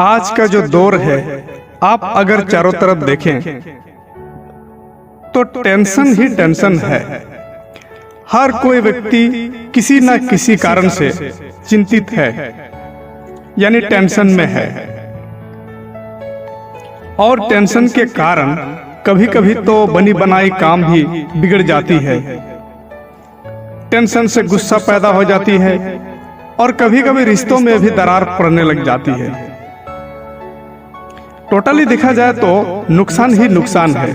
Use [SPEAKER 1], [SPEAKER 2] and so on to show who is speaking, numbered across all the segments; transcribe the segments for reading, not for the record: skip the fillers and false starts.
[SPEAKER 1] आज का जो दौर है, आप अगर चारों तरफ देखें तो टेंशन ही टेंशन है। हर कोई व्यक्ति किसी न किसी कारण से चिंतित है, यानी टेंशन में है। और टेंशन के कारण कभी कभी तो बनी बनाई काम भी बिगड़ जाती है। टेंशन से गुस्सा पैदा हो जाती है और कभी कभी रिश्तों में भी दरार पड़ने लग जाती है। टोटली देखा जाए तो नुकसान ही नुकसान है।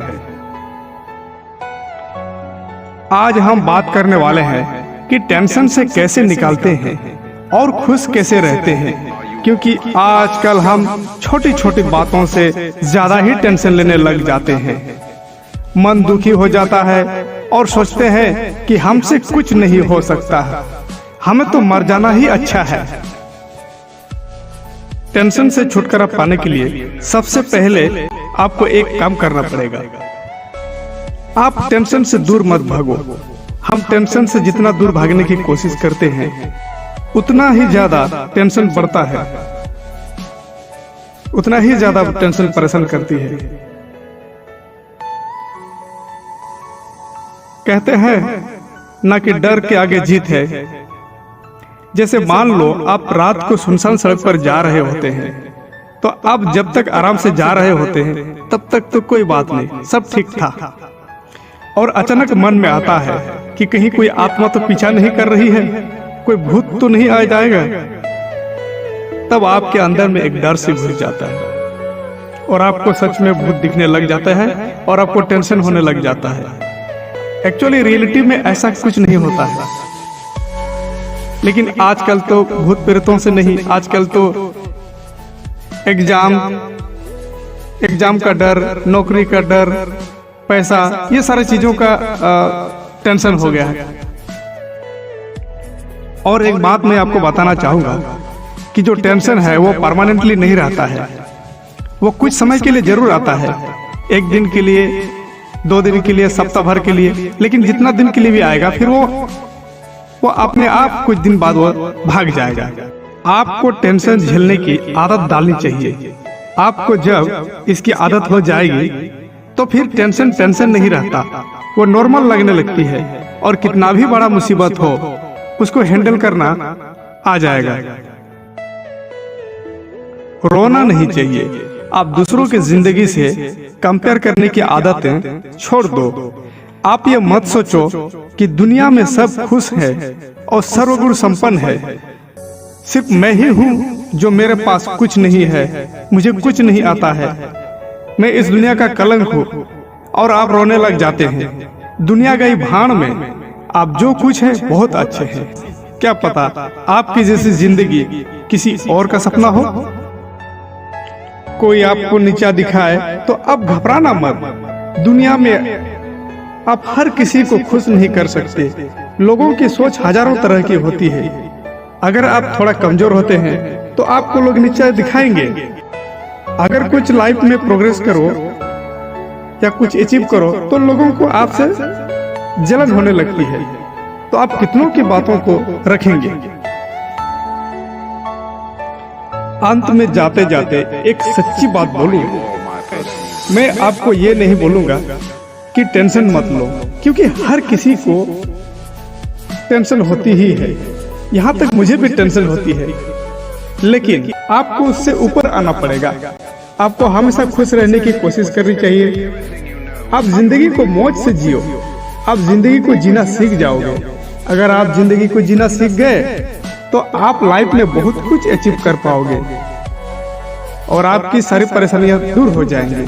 [SPEAKER 1] आज हम बात करने वाले हैं कि टेंशन से कैसे निकालते हैं और खुश कैसे रहते हैं, क्योंकि आजकल हम छोटी छोटी बातों से ज्यादा ही टेंशन लेने लग जाते हैं। मन दुखी हो जाता है और सोचते हैं कि हमसे कुछ नहीं हो सकता, हमें तो मर जाना ही अच्छा है। टेंशन से छुटकारा पाने के लिए सबसे पहले आपको एक काम करना पड़ेगा। आप टेंशन से दूर मत भागो। हम टेंशन से जितना दूर भागने की कोशिश करते हैं उतना ही ज्यादा टेंशन बढ़ता है, उतना ही ज्यादा टेंशन परेशान करती है। कहते हैं ना कि डर के आगे जीत है। जैसे मान लो आप रात को सुनसान सड़क पर जा रहे होते हैं, तो आप जब तक आराम से जा रहे होते हैं तब तक तो कोई बात नहीं, सब ठीक था। और अचानक मन में आता है कि कहीं कोई आत्मा तो पीछा नहीं कर रही है, कोई भूत तो नहीं आ जाएगा। तब आपके अंदर में एक डर से घुस जाता है और आपको सच में भूत दिखने लग जाता है और आपको टेंशन होने लग जाता है। एक्चुअली रियलिटी में ऐसा कुछ नहीं होता है, लेकिन आजकल तो भूत प्रेतों से नहीं, आजकल तो एग्जाम का डर, नौकरी का डर, पैसा, ये सारी चीजों का टेंशन हो गया है। और एक बात मैं आपको बताना चाहूंगा कि जो टेंशन है वो परमानेंटली नहीं रहता है। वो कुछ समय के लिए जरूर आता है, एक दिन के लिए, 2 दिन के लिए, सप्ताह भर के लिए, लेकिन जितना दिन के लिए भी आएगा फिर वो अपने आप कुछ दिन बाद वो भाग जाएगा। आपको टेंशन झेलने की आदत डालनी चाहिए। आपको जब इसकी आदत हो जाएगी तो फिर टेंशन नहीं रहता, वो नॉर्मल लगने लगती है और कितना भी बड़ा मुसीबत हो उसको हैंडल करना आ जाएगा। रोना नहीं चाहिए। आप दूसरों की जिंदगी से कंपेयर करने की आदतें छोड़ दो। आप ये मत सोचो कि दुनिया में सब खुश है और सर्वगुण संपन्न है, सिर्फ मैं ही हूँ जो मेरे पास कुछ नहीं है, मुझे कुछ नहीं आता है, मैं इस दुनिया का कलंक हूँ। और आप रोने लग जाते हैं। दुनिया गई भाड़ में, आप जो कुछ है बहुत अच्छे हैं। क्या पता आपकी जैसी जिंदगी किसी और का सपना हो। कोई आपको नीचा दिखाए तो अब घबराना मत। दुनिया में आप हर किसी को खुश नहीं कर सकते। लोगों की सोच हजारों तरह की होती है। अगर आप थोड़ा कमजोर होते हैं तो आपको लोग नीचा दिखाएंगे। अगर कुछ लाइफ में प्रोग्रेस करो या कुछ अचीव करो तो लोगों को आपसे जलन होने लगती है, तो आप कितनों की बातों को रखेंगे। अंत में जाते जाते एक सच्ची बात बोलूं, मैं आपको ये नहीं बोलूंगा कि टेंशन मत लो, क्योंकि हर किसी को टेंशन होती ही है। यहाँ तक मुझे भी टेंशन होती है, लेकिन आपको उससे ऊपर आना पड़ेगा। आपको हमेशा खुश रहने की कोशिश करनी चाहिए। आप जिंदगी को मौज से जियो। आप जिंदगी को जीना सीख जाओगे। अगर आप जिंदगी को जीना सीख गए तो आप लाइफ में बहुत कुछ अचीव कर पाओगे और आपकी सारी परेशानियां दूर हो जाएंगी।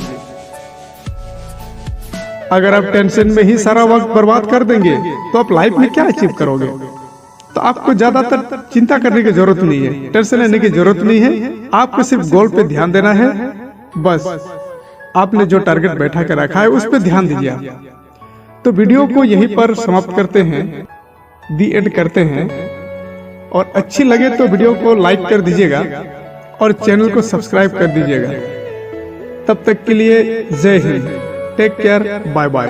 [SPEAKER 1] अगर आप टेंशन में ही सारा वक्त बर्बाद कर देंगे तो आप लाइफ में क्या अचीव करोगे। तो आपको ज्यादातर चिंता करने की जरूरत नहीं है, टेंशन लेने की जरूरत नहीं है। आपको सिर्फ गोल पे ध्यान देना है। बस आपने जो टारगेट बैठा के रखा है उस पे ध्यान दीजिए। तो वीडियो को यहीं पर समाप्त करते हैं, दी एंड करते हैं। और अच्छी लगे तो वीडियो को लाइक कर दीजिएगा और चैनल को सब्सक्राइब कर दीजिएगा। तब तक के लिए जय हिंद, टेक केयर, बाय बाय।